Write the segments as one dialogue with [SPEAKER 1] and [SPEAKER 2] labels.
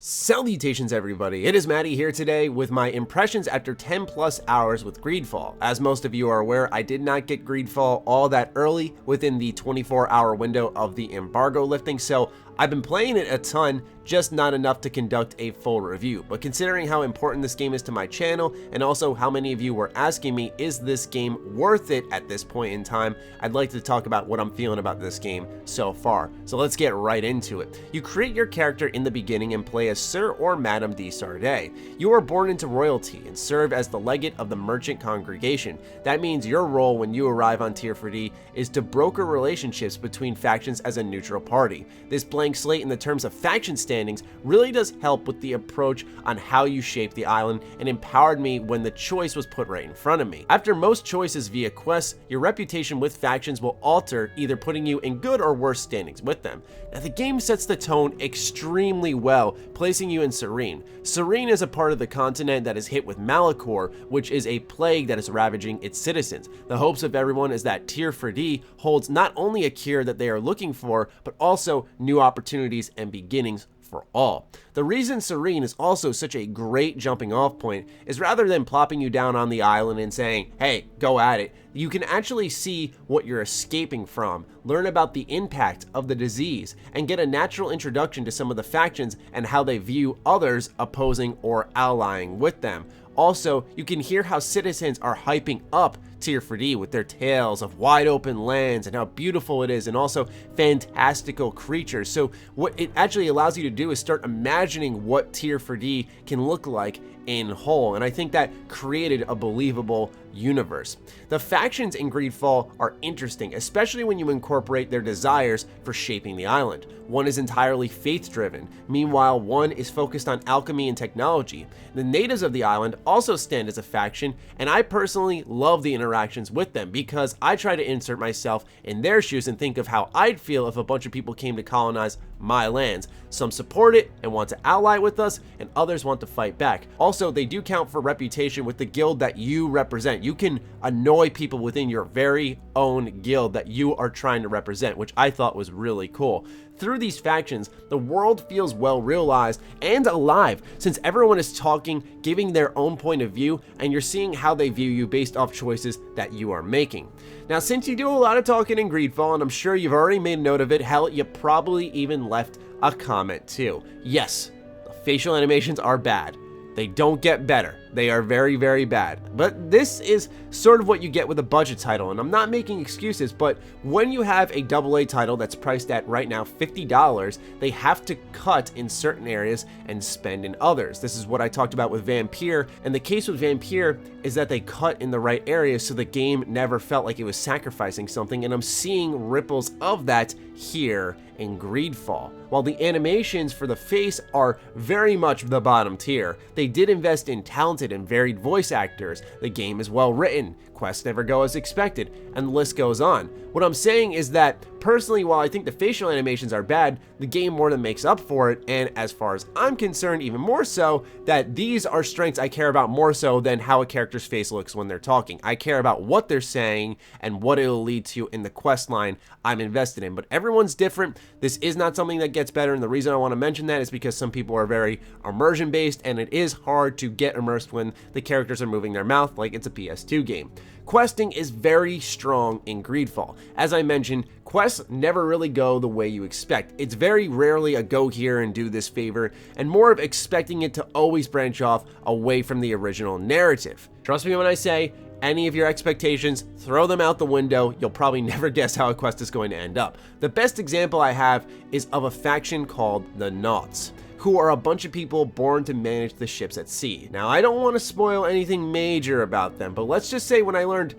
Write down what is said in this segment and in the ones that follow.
[SPEAKER 1] Salutations everybody, it is Matty here today with my impressions after 10 plus hours with Greedfall. As most of you are aware, I did not get Greedfall all that early within the 24-hour window of the embargo lifting, so I've been playing it a ton, just not enough to conduct a full review. But considering how important this game is to my channel, and also how many of you were asking me, is this game worth it at this point in time, I'd like to talk about what I'm feeling about this game so far. So let's get right into it. You create your character in the beginning and play as Sir or Madame de Sardet. You are born into royalty and serve as the legate of the merchant congregation. That means your role when you arrive on Tier 4D is to broker relationships between factions as a neutral party. This blank slate in the terms of faction standings really does help with the approach on how you shape the island and empowered me when the choice was put right in front of me. After most choices via quests, your reputation with factions will alter, either putting you in good or worse standings with them. Now the game sets the tone extremely well, placing you in Serene. Serene is a part of the continent that is hit with Malachor, which is a plague that is ravaging its citizens. The hopes of everyone is that Tier 4D holds not only a cure that they are looking for, but also new opportunities and beginnings for all. The reason Serene is also such a great jumping off point is rather than plopping you down on the island and saying, hey, go at it, you can actually see what you're escaping from, learn about the impact of the disease, and get a natural introduction to some of the factions and how they view others opposing or allying with them. Also, you can hear how citizens are hyping up Tier 4D with their tales of wide open lands and how beautiful it is, and also fantastical creatures. So what it actually allows you to do is start imagining what Tier 4D can look like in whole, and I think that created a believable universe. The factions in Greedfall are interesting, especially when you incorporate their desires for shaping the island. One is entirely faith-driven, meanwhile one is focused on alchemy and technology. The natives of the island also stand as a faction, and I personally love the interactions with them because I try to insert myself in their shoes and think of how I'd feel if a bunch of people came to colonize my lands. Some support it and want to ally with us, and others want to fight back. Also, they do count for reputation with the guild that you represent. You can annoy people within your very own guild that you are trying to represent, which I thought was really cool. Through these factions, the world feels well realized and alive since everyone is talking, giving their own point of view, and you're seeing how they view you based off choices that you are making. Now, since you do a lot of talking in Greedfall, and I'm sure you've already made note of it, hell, you probably even left a comment too. Yes, the facial animations are bad. They don't get better. They are very, very bad. But this is sort of what you get with a budget title, and I'm not making excuses, but when you have a AA title that's priced at right now $50, they have to cut in certain areas and spend in others. This is what I talked about with Vampire, and the case with Vampire is that they cut in the right areas so the game never felt like it was sacrificing something, and I'm seeing ripples of that here in Greedfall. While the animations for the face are very much the bottom tier, they did invest in talented and varied voice actors, the game is well written, quests never go as expected, and the list goes on. What I'm saying is that, personally, while I think the facial animations are bad, the game more than makes up for it, and as far as I'm concerned, even more so, that these are strengths I care about more so than how a character's face looks when they're talking. I care about what they're saying and what it'll lead to in the quest line I'm invested in, but everyone's different. This is not something that gets better, and the reason I want to mention that is because some people are very immersion based, and it is hard to get immersed when the characters are moving their mouth like it's a PS2 game. Questing is very strong in Greedfall. As I mentioned, quests never really go the way you expect. It's very rarely a go here and do this favor, and more of expecting it to always branch off away from the original narrative. Trust me when I say, any of your expectations, throw them out the window. You'll probably never guess how a quest is going to end up. The best example I have is of a faction called the Naughts, who are a bunch of people born to manage the ships at sea. Now, I don't want to spoil anything major about them, but let's just say when I learned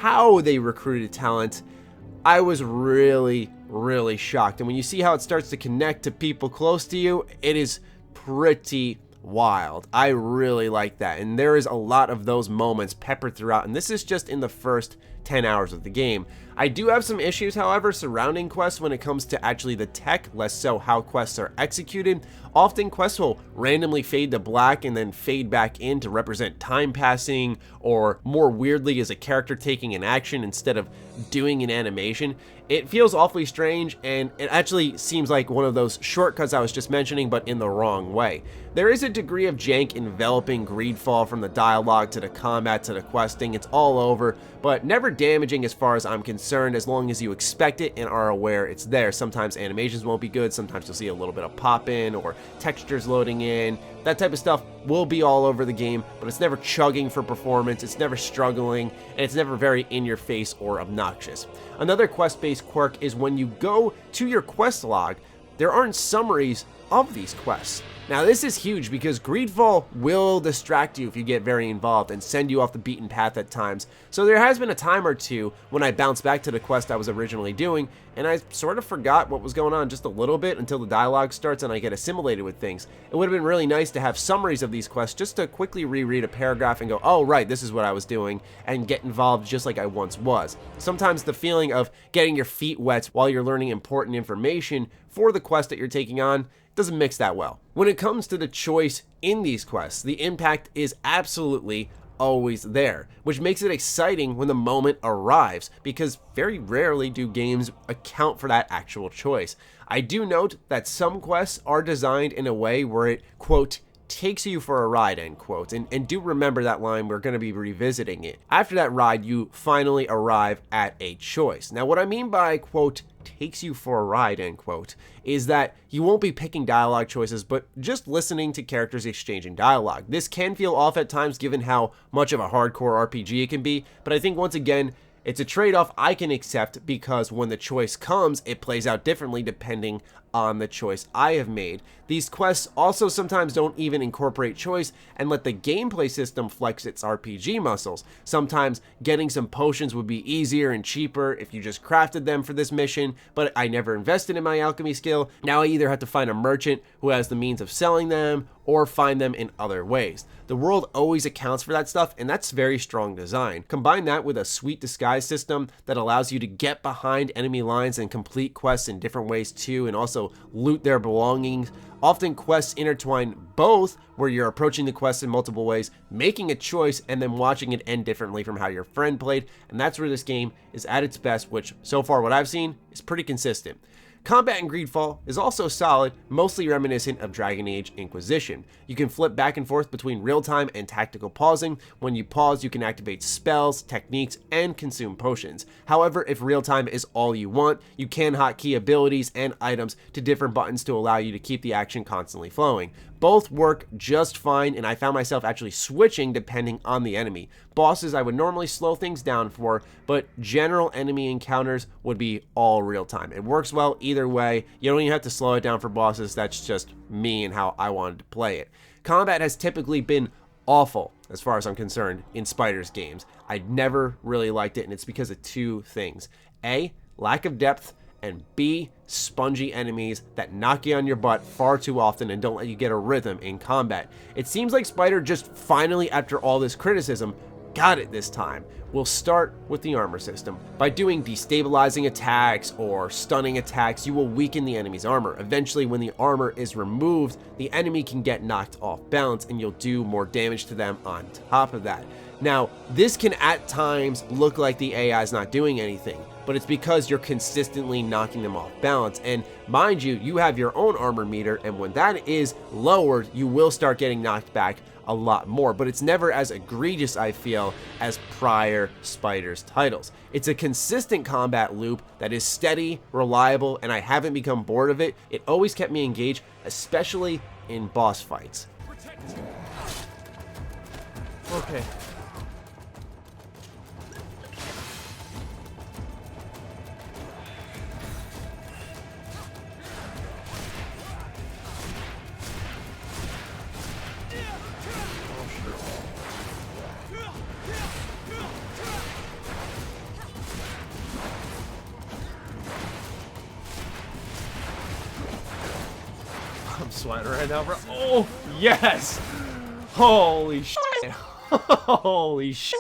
[SPEAKER 1] how they recruited talent, I was really, really shocked. And when you see how it starts to connect to people close to you, it is pretty wild. I really like that, and there is a lot of those moments peppered throughout, and this is just in the first 10 hours of the game. I do have some issues, however, surrounding quests when it comes to actually the tech, less so how quests are executed. Often quests will randomly fade to black and then fade back in to represent time passing, or more weirdly as a character taking an action instead of doing an animation. It feels awfully strange, and it actually seems like one of those shortcuts I was just mentioning, but in the wrong way. There is a degree of jank enveloping Greedfall, from the dialogue to the combat to the questing. It's all over, but never damaging as far as I'm concerned, as long as you expect it and are aware it's there. Sometimes animations won't be good, sometimes you'll see a little bit of pop-in or textures loading in. That type of stuff will be all over the game, but it's never chugging for performance, it's never struggling, and it's never very in-your-face or obnoxious. Another quest-based quirk is when you go to your quest log, there aren't summaries of these quests. Now this is huge because Greedfall will distract you if you get very involved and send you off the beaten path at times. So there has been a time or two when I bounced back to the quest I was originally doing and I sort of forgot what was going on just a little bit until the dialogue starts and I get assimilated with things. It would have been really nice to have summaries of these quests just to quickly reread a paragraph and go, oh right, this is what I was doing, and get involved just like I once was. Sometimes the feeling of getting your feet wet while you're learning important information for the quest that you're taking on doesn't mix that well. When it comes to the choice in these quests, the impact is absolutely always there, which makes it exciting when the moment arrives, because very rarely do games account for that actual choice. I do note that some quests are designed in a way where it, quote, takes you for a ride, end quote, and do remember that line, we're going to be revisiting it. After that ride, you finally arrive at a choice. Now what I mean by, quote, takes you for a ride, end quote, is that you won't be picking dialogue choices, but just listening to characters exchanging dialogue. This can feel off at times given how much of a hardcore RPG it can be, but I think once again, it's a trade-off I can accept because when the choice comes, it plays out differently depending on the choice I have made. These quests also sometimes don't even incorporate choice and let the gameplay system flex its RPG muscles. Sometimes getting some potions would be easier and cheaper if you just crafted them for this mission, but I never invested in my alchemy skill. Now I either have to find a merchant who has the means of selling them or find them in other ways. The world always accounts for that stuff, and that's very strong design. Combine that with a sweet disguise system that allows you to get behind enemy lines and complete quests in different ways too, and also loot their belongings. Often quests intertwine both, where you're approaching the quest in multiple ways, making a choice, and then watching it end differently from how your friend played, and that's where this game is at its best, which so far what I've seen is pretty consistent. Combat in Greedfall is also solid, mostly reminiscent of Dragon Age Inquisition. You can flip back and forth between real-time and tactical pausing. When you pause, you can activate spells, techniques, and consume potions. However, if real-time is all you want, you can hotkey abilities and items to different buttons to allow you to keep the action constantly flowing. Both work just fine, and I found myself actually switching depending on the enemy. Bosses I would normally slow things down for, but general enemy encounters would be all real time. It works well either way. You don't even have to slow it down for bosses. That's just me and how I wanted to play it. Combat has typically been awful, as far as I'm concerned, in Spider's games. I never really liked it, and it's because of two things. A, lack of depth, and B, spongy enemies that knock you on your butt far too often and don't let you get a rhythm in combat. It seems like Spider just finally, after all this criticism, got it this time. We'll start with the armor system. By doing destabilizing attacks or stunning attacks, you will weaken the enemy's armor. Eventually, when the armor is removed, the enemy can get knocked off balance and you'll do more damage to them on top of that. Now, this can at times look like the AI is not doing anything, but it's because you're consistently knocking them off balance. And mind you, you have your own armor meter, and when that is lowered, you will start getting knocked back a lot more, but it's never as egregious, I feel, as prior Spider's titles. It's a consistent combat loop that is steady, reliable, and I haven't become bored of it. It always kept me engaged, especially in boss fights. Okay. I'm sweating right now, bro. Oh, yes! Holy shit. Holy shit.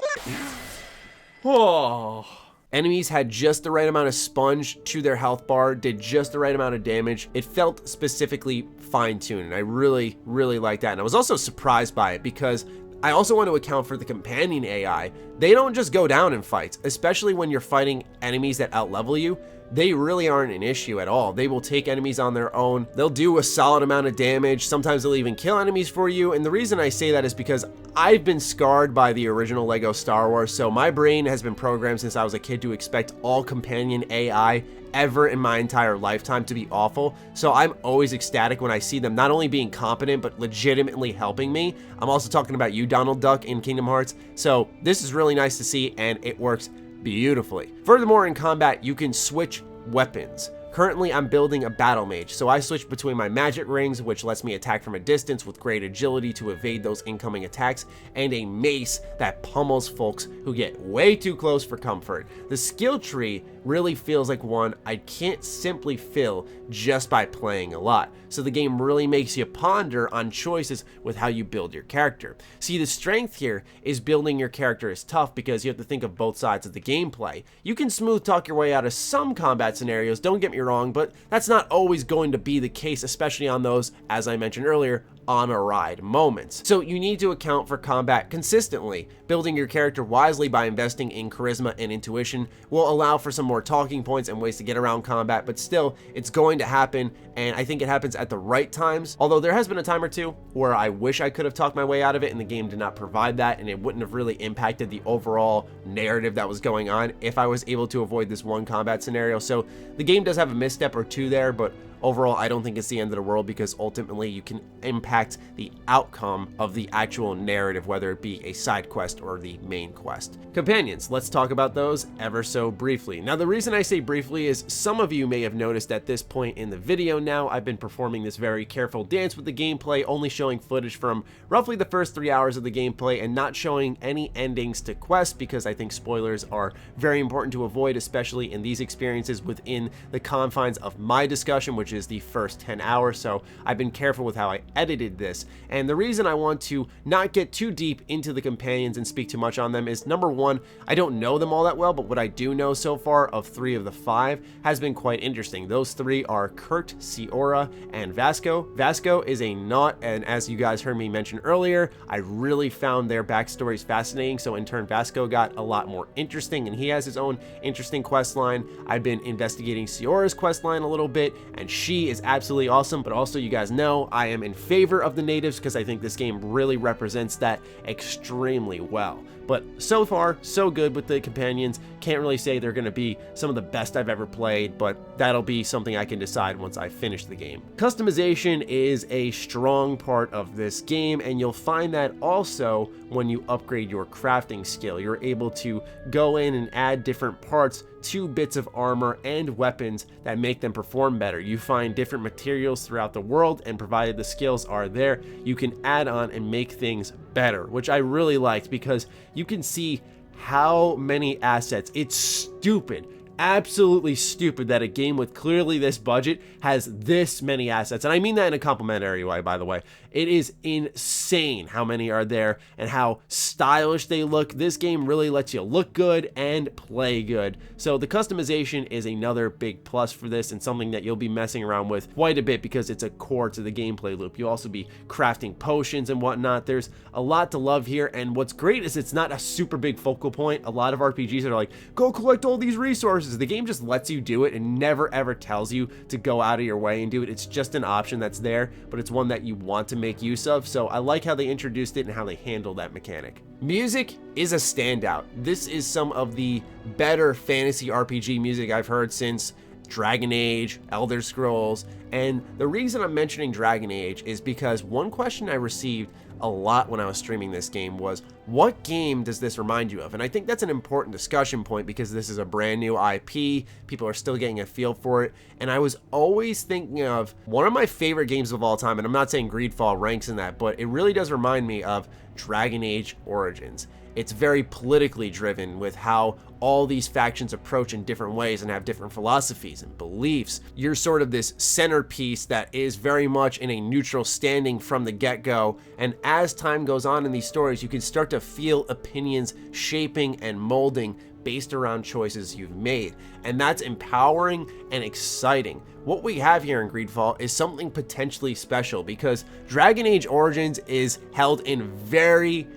[SPEAKER 1] Oh. Enemies had just the right amount of sponge to their health bar, did just the right amount of damage. It felt specifically fine-tuned, and I really, really liked that. And I was also surprised by it because I also want to account for the companion AI. They don't just go down in fights, especially when you're fighting enemies that outlevel you. they really aren't an issue at all. They will take enemies on their own. They'll do a solid amount of damage. Sometimes they'll even kill enemies for you. And the reason I say that is because I've been scarred by the original Lego Star Wars. So my brain has been programmed since I was a kid to expect all companion AI ever in my entire lifetime to be awful. So I'm always ecstatic when I see them not only being competent, but legitimately helping me. I'm also talking about you, Donald Duck, in Kingdom Hearts. So this is really nice to see, and it works beautifully. Furthermore, in combat, you can switch weapons. Currently, I'm building a battle mage, so I switch between my magic rings, which lets me attack from a distance with great agility to evade those incoming attacks, and a mace that pummels folks who get way too close for comfort. The skill tree really feels like one I can't simply fill just by playing a lot, so the game really makes you ponder on choices with how you build your character. See, the strength here is building your character is tough because you have to think of both sides of the gameplay. You can smooth talk your way out of some combat scenarios, don't get me wrong, but that's not always going to be the case, especially on those, as I mentioned earlier, on a ride moments. So you need to account for combat consistently. Building your character wisely by investing in charisma and intuition will allow for some more talking points and ways to get around combat, but still, it's going to happen, and I think it happens at the right times. Although there has been a time or two where I wish I could have talked my way out of it and the game did not provide that, and it wouldn't have really impacted the overall narrative that was going on if I was able to avoid this one combat scenario. So the game does have a misstep or two there, but overall, I don't think it's the end of the world because ultimately you can impact the outcome of the actual narrative, whether it be a side quest or the main quest. Companions, let's talk about those ever so briefly. Now, the reason I say briefly is some of you may have noticed at this point in the video now, I've been performing this very careful dance with the gameplay, only showing footage from roughly the first 3 hours of the gameplay and not showing any endings to quests because I think spoilers are very important to avoid, especially in these experiences within the confines of my discussion, which is the first 10 hours. So I've been careful with how I edited this, and the reason I want to not get too deep into the companions and speak too much on them is, number one, I don't know them all that well, but what I do know so far of 3 of the 5 has been quite interesting. Those 3 are Kurt, Siora, and Vasco. Vasco is a Naut, and as you guys heard me mention earlier, I really found their backstories fascinating, so in turn Vasco got a lot more interesting, and he has his own interesting quest line. I've been investigating Siora's quest line a little bit, and she is absolutely awesome, but also you guys know I am in favor of the natives because I think this game really represents that extremely well. But so far, so good with the companions. Can't really say they're going to be some of the best I've ever played, but that'll be something I can decide once I finish the game. Customization is a strong part of this game, and you'll find that also when you upgrade your crafting skill. You're able to go in and add different parts to bits of armor and weapons that make them perform better. You find different materials throughout the world, and provided the skills are there, you can add on and make things better, which I really liked because you can see how many assets. It's stupid, absolutely stupid that a game with clearly this budget has this many assets, and I mean that in a complimentary way, by the way. It is insane how many are there and how stylish they look. This game really lets you look good and play good. So the customization is another big plus for this, and something that you'll be messing around with quite a bit because it's a core to the gameplay loop. You'll also be crafting potions and whatnot. There's a lot to love here, and what's great is it's not a super big focal point. A lot of RPGs are like, go collect all these resources. The game just lets you do it and never ever tells you to go out of your way and do it. It's just an option that's there, but it's one that you want to make use of. So I like how they introduced it and how they handle that mechanic. Music is a standout. This is some of the better fantasy RPG music I've heard since Dragon Age, Elder Scrolls, and the reason I'm mentioning Dragon Age is because one question I received a lot when I was streaming this game was, what game does this remind you of? And I think that's an important discussion point because this is a brand new IP, people are still getting a feel for it, and I was always thinking of one of my favorite games of all time, and I'm not saying Greedfall ranks in that, but it really does remind me of Dragon Age Origins. It's very politically driven with how all these factions approach in different ways and have different philosophies and beliefs. You're sort of this centerpiece that is very much in a neutral standing from the get-go, and as time goes on in these stories, you can start to feel opinions shaping and molding based around choices you've made, and that's empowering and exciting. What we have here in Greedfall is something potentially special because Dragon Age Origins is held in very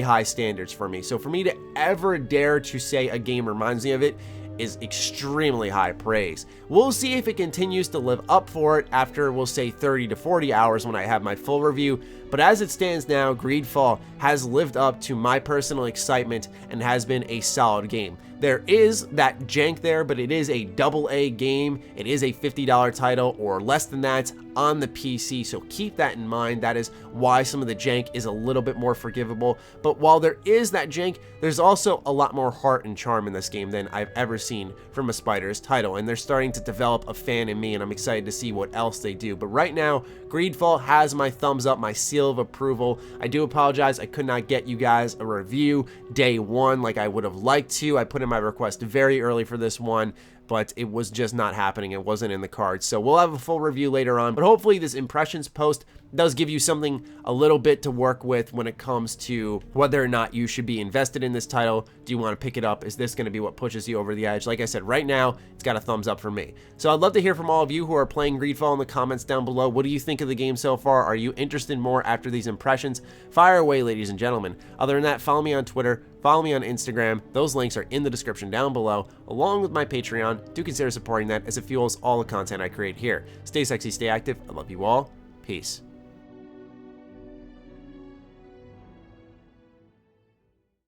[SPEAKER 1] high standards for me. So for me to ever dare to say a game reminds me of it is extremely high praise. We'll see if it continues to live up for it after, we'll say, 30 to 40 hours when I have my full review, but as it stands now, Greedfall has lived up to my personal excitement and has been a solid game. There is that jank there, but it is a AA game. It is a $50 title or less than that on the PC, so keep that in mind. That is why some of the jank is a little bit more forgivable. But while there is that jank, there's also a lot more heart and charm in this game than I've ever seen from a Spiders title, and they're starting to develop a fan in me, and I'm excited to see what else they do. But right now, Greedfall has my thumbs up, my seal of approval. I do apologize I could not get you guys a review day one like I would have liked to. I put in my request very early for this one, but it was just not happening. It wasn't in the cards. So we'll have a full review later on, but hopefully this impressions post does give you something a little bit to work with when it comes to whether or not you should be invested in this title. Do you want to pick it up? Is this going to be what pushes you over the edge? Like I said, right now, it's got a thumbs up for me. So I'd love to hear from all of you who are playing Greedfall in the comments down below. What do you think of the game so far? Are you interested more after these impressions? Fire away, ladies and gentlemen. Other than that, follow me on Twitter, follow me on Instagram. Those links are in the description down below, along with my Patreon. Do consider supporting that as it fuels all the content I create here. Stay sexy, stay active. I love you all. Peace.